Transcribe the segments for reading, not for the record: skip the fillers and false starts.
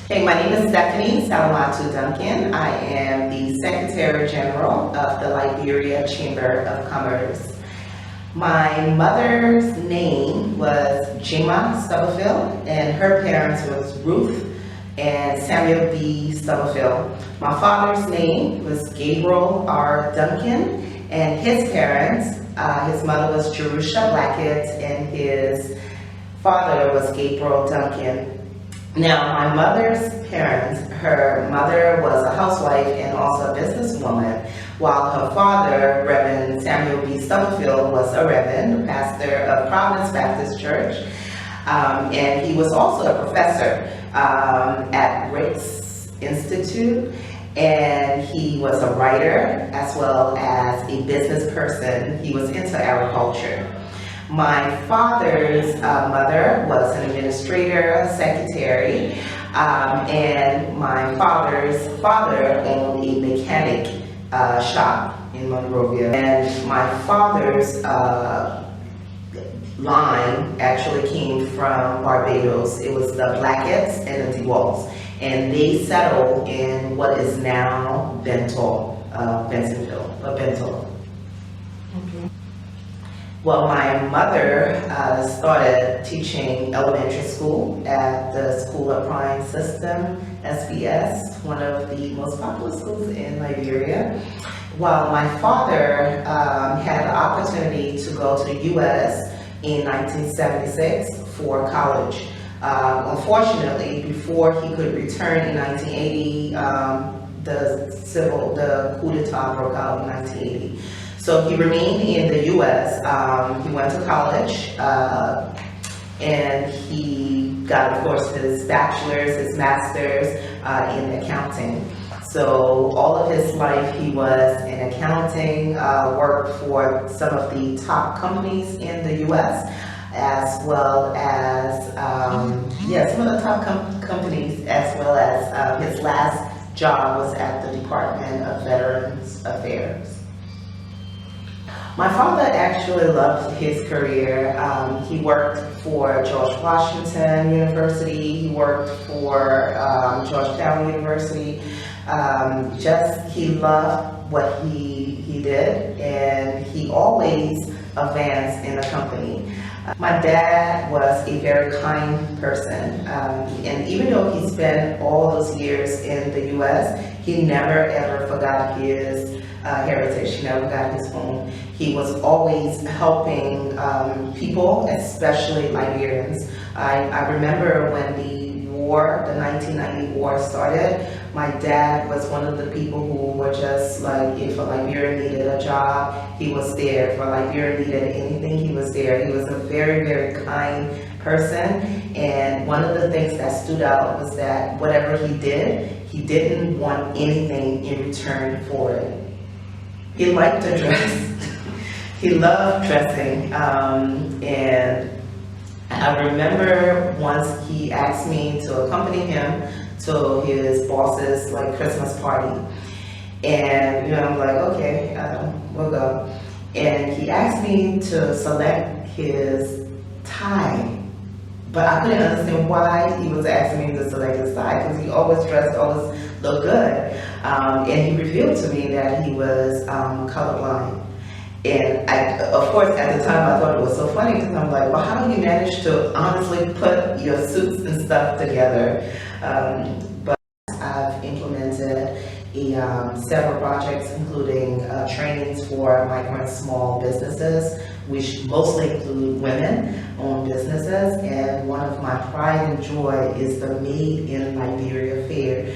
Hey, my name is Stephanie Salamartu Duncan. I am the Secretary General of the Liberia Chamber of Commerce. My mother's name was Jima Stubblefield, and her parents was Ruth and Samuel B. Stubblefield. My father's name was Gabriel R. Duncan, and his parents, his mother was Jerusha Blackett, and his father was Gabriel Duncan. Now, my mother's parents, her mother was a housewife and also a businesswoman, while her father, Reverend Samuel B. Stubblefield, was a reverend, a pastor of Providence Baptist Church, and he was also a professor at Rick's Institute, and he was a writer as well as a business person. He was into agriculture. My father's mother was an administrator, a secretary, and my father's father owned a mechanic shop in Monrovia. And my father's line actually came from Barbados. It was the Blacketts and the DeWalls, and they settled in what is now Bentall. Well, my mother started teaching elementary school at the School Applying System, SBS, one of the most popular schools in Liberia. While my father had the opportunity to go to the U.S. in 1976 for college. Unfortunately, before he could return in 1980, the coup d'etat broke out in 1980. So he remained in the U.S. He went to college, and he got, of course, his bachelor's, his master's in accounting. So all of his life he was in accounting, worked for some of the top companies in the U.S., as well as, some of the top companies, as well as his last job was at the Department of Veterans Affairs. My father actually loved his career. He worked for George Washington University. He worked for Georgetown University. He loved what he did, and he always advanced in the company. My dad was a very kind person, and even though he spent all those years in the U.S., he never ever forgot his heritage. He never forgot his home. He was always helping people, especially Liberians. I remember when the 1990 war started, my dad was one of the people who were just like, if a Liberian needed a job, he was there. If a Liberian needed anything, he was there. He was a very, very kind person, and one of the things that stood out was that whatever he did, he didn't want anything in return for it. He liked to dress. He loved dressing, and I remember once he asked me to accompany him to his boss's Christmas party, and I'm like, okay, we'll go. And he asked me to select his tie, but I couldn't understand why he was asking me to select his tie, because he always dressed, always looked good, and he revealed to me that he was colorblind. And of course, at the time, I thought it was so funny, because I'm like, well, how do you manage to honestly put your suits and stuff together? But I've implemented several projects, including trainings for micro and small businesses, which mostly include women-owned businesses. And one of my pride and joy is the Made in Liberia Fair.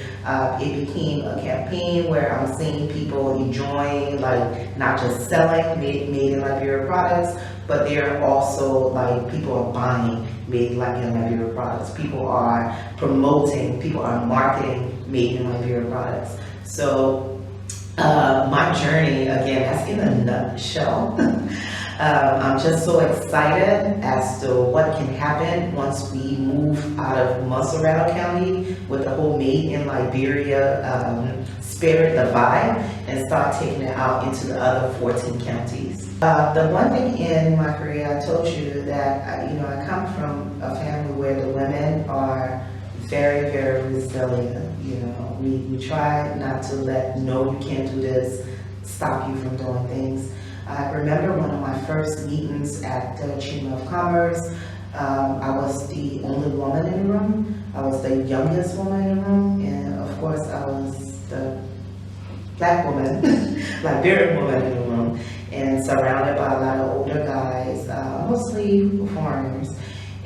It became a campaign where I'm seeing people enjoying, not just selling made in Liberia products, but they're also people are buying made in Liberia products. People are promoting, people are marketing made in Liberia products. So my journey, again, that's in a nutshell. I'm just so excited as to what can happen once we move out of Montserrat County with the whole Made in Liberia spirit, the vibe, and start taking it out into the other 14 counties. The one thing in my career, I told you that I come from a family where the women are very, very resilient. You know, we try not to let no, you can't do this, stop you from doing things. I remember one of my first meetings at the Chamber of Commerce. I was the only woman in the room. I was the youngest woman in the room, and of course I was the Black woman, Liberian woman in the room, and surrounded by a lot of older guys, mostly foreigners.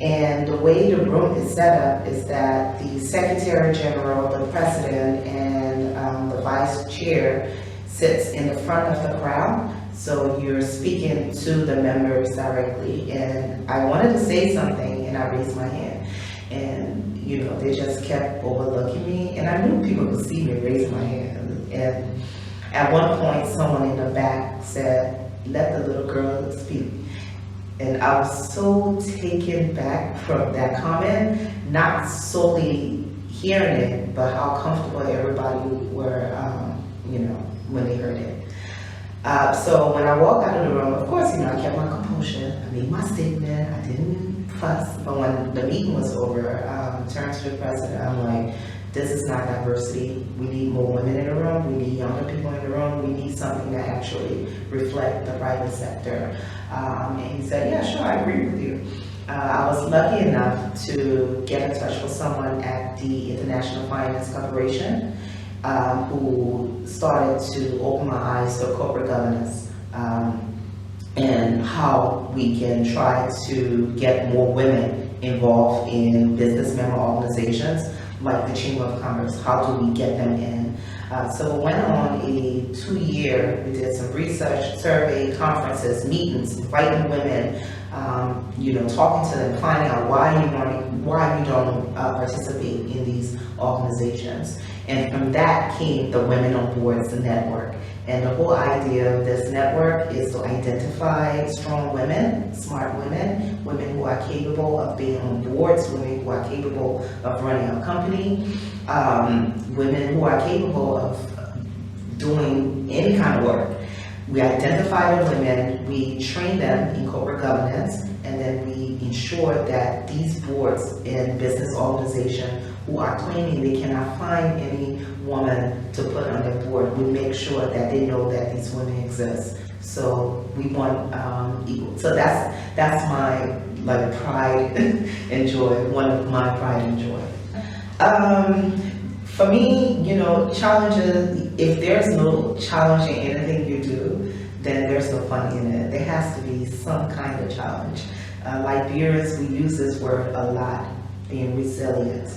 And the way the room is set up is that the Secretary General, the President, and the Vice Chair sits in the front of the crowd. So you're speaking to the members directly. And I wanted to say something, and I raised my hand. And, you know, they just kept overlooking me. And I knew people could see me raise my hand. And at one point, someone in the back said, "Let the little girl speak." And I was so taken back from that comment, not solely hearing it, but how comfortable everybody were, you know, when they heard it. So when I walked out of the room, of course, you know, I kept my composure. I made my statement. I didn't fuss. But when the meeting was over, turned to the president, I'm like, this is not diversity. We need more women in the room. We need younger people in the room. We need something that actually reflect the private sector. And he said, yeah, sure, I agree with you. I was lucky enough to get in touch with someone at the International Finance Corporation who started to open my eyes to corporate governance and how we can try to get more women involved in business member organizations like the Chamber of Commerce. How do we get them in? So we went on a 2-year, we did some research, survey, conferences, meetings, inviting women, you know, talking to them, finding out why you don't participate in these organizations. And from that came the Women on Boards Network. And the whole idea of this network is to identify strong women, smart women, women who are capable of being on boards, women who are capable of running a company, women who are capable of doing any kind of work. We identify the women, we train them in corporate governance, and then we ensure that these boards and business organizations who are claiming they cannot find any woman to put on their board, we make sure that they know that these women exist. So we want equal. So that's my pride and joy. One of my pride and joy. For me, you know, challenges. If there's no challenge in anything you do, then there's no fun in it. There has to be some kind of challenge. Liberians, we use this word a lot, being resilient.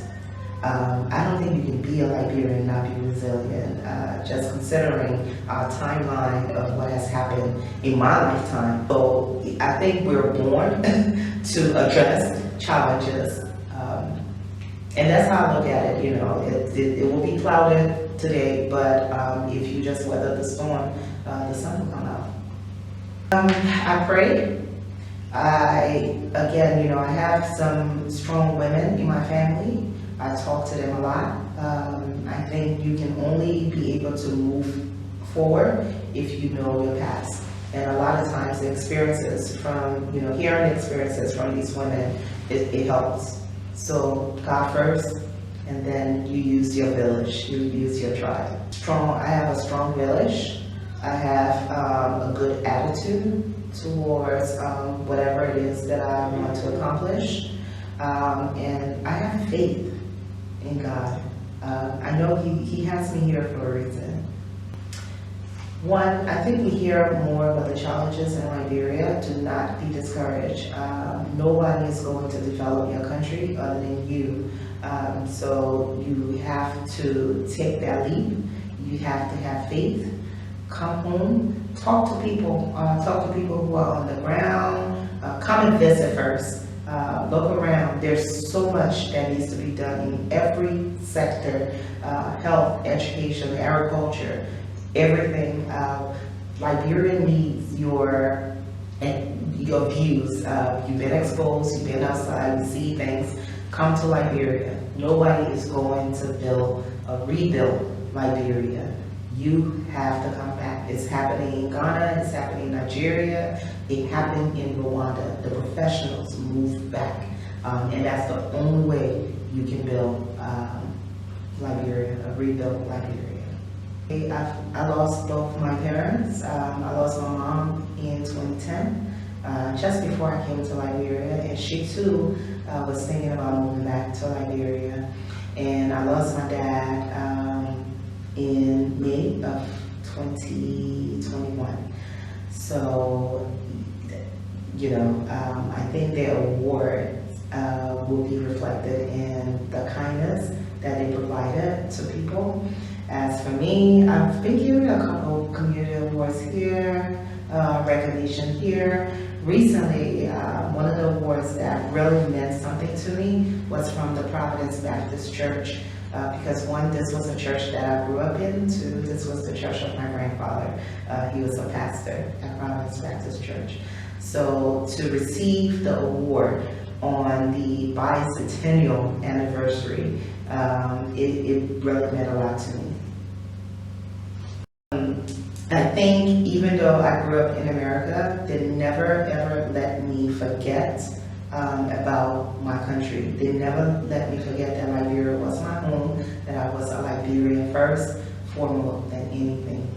I don't think you can be a Liberian and not be resilient, just considering our timeline of what has happened in my lifetime. So I think we're born to address challenges, and that's how I look at it. You know, it will be clouded today, but if you just weather the storm, the sun will come out. I pray. Again, you know, I have some strong women in my family. I talk to them a lot. I think you can only be able to move forward if you know your past. And a lot of times the experiences from, you know, hearing experiences from these women, it helps. So God first, and then you use your village, you use your tribe. I have a strong village. I have a good attitude towards whatever it is that I want to accomplish. And I have faith in God. I know He has me here for a reason. One, I think we hear more about the challenges in Liberia. Do not be discouraged. Nobody is going to develop your country other than you. So you have to take that leap. You have to have faith. Come home. Talk to people. Talk to people who are on the ground. Come and visit first. Look around. There's so much that needs to be done in every sector, health, education, agriculture, everything. Liberia needs your views. You've been exposed, you've been outside, you see things. Come to Liberia. Nobody is going to rebuild Liberia. You have to come back. It's happening in Ghana, it's happening in Nigeria, it happened in Rwanda. The professionals move back. And that's the only way you can build Liberia, rebuild Liberia. I lost both my parents. I lost my mom in 2010, just before I came to Liberia, and she too was thinking about moving back to Liberia. And I lost my dad in May of 2021. So, I think their award will be reflected in the kindness that they provided to people. As for me, I've been given a couple community awards here, recognition here. Recently, one of the awards that really meant something to me was from the Providence Baptist Church, because one, this was a church that I grew up in. Two, this was the church of my grandfather. He was a pastor at Providence Baptist Church. So to receive the award on the bicentennial anniversary, it really meant a lot to me. I think even though I grew up in America, they never ever let me forget about my country. They never let me forget that Liberia was my home, that I was a Liberian first, foremost than anything.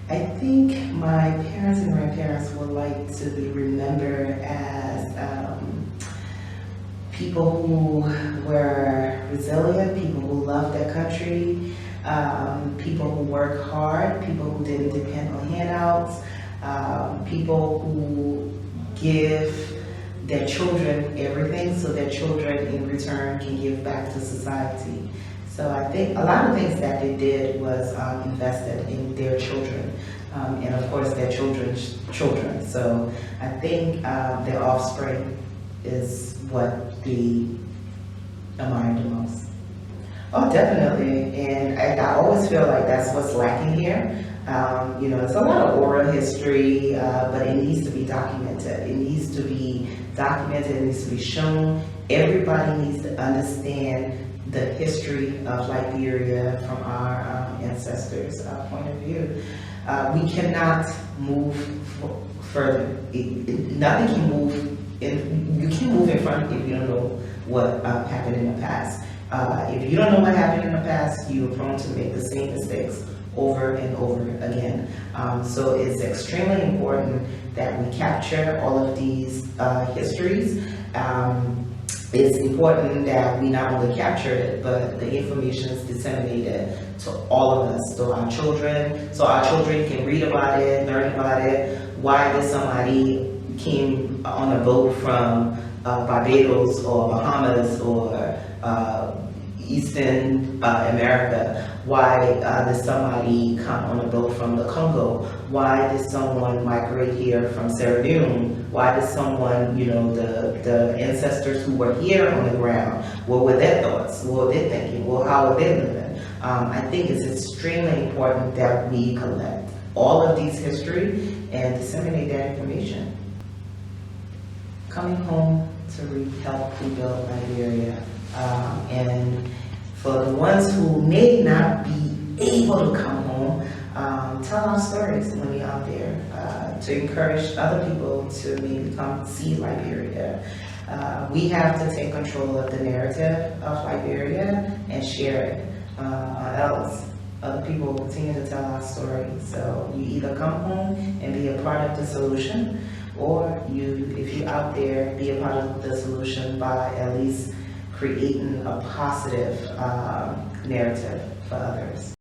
I think my parents and grandparents would like to be remembered as people who were resilient, people who loved their country, people who work hard, people who didn't depend on handouts, people who give their children everything so their children in return can give back to society. So I think a lot of things that they did was invested in their children, and of course their children's children. So I think their offspring is what they admire the most. Oh, definitely, and I always feel like that's what's lacking here. It's a lot of oral history, but it needs to be documented. It needs to be documented, it needs to be shown. Everybody needs to understand the history of Liberia from our ancestors' point of view. We cannot move further. Nothing can move. You can't move in front if you don't know what happened in the past. If you don't know what happened in the past, you are prone to make the same mistakes over and over again. So it's extremely important that we capture all of these histories. It's important that we not only capture it, but the information is disseminated to all of us, so our children can read about it, learn about it. Why did somebody came on a boat from Barbados or Bahamas or Eastern America? Why did somebody come on a boat from the Congo? Why did someone migrate here from Sierra Leone? Why did someone, the ancestors who were here on the ground, what were their thoughts? What were they thinking? Well, how were they living? I think it's extremely important that we collect all of these history and disseminate that information. Coming home to help rebuild Liberia, and for the ones who may not be able to come home, tell our stories when you're out there, to encourage other people to maybe come see Liberia. We have to take control of the narrative of Liberia and share it, or else other people will continue to tell our story. So you either come home and be a part of the solution, or if you're out there, be a part of the solution by at least creating a positive narrative for others.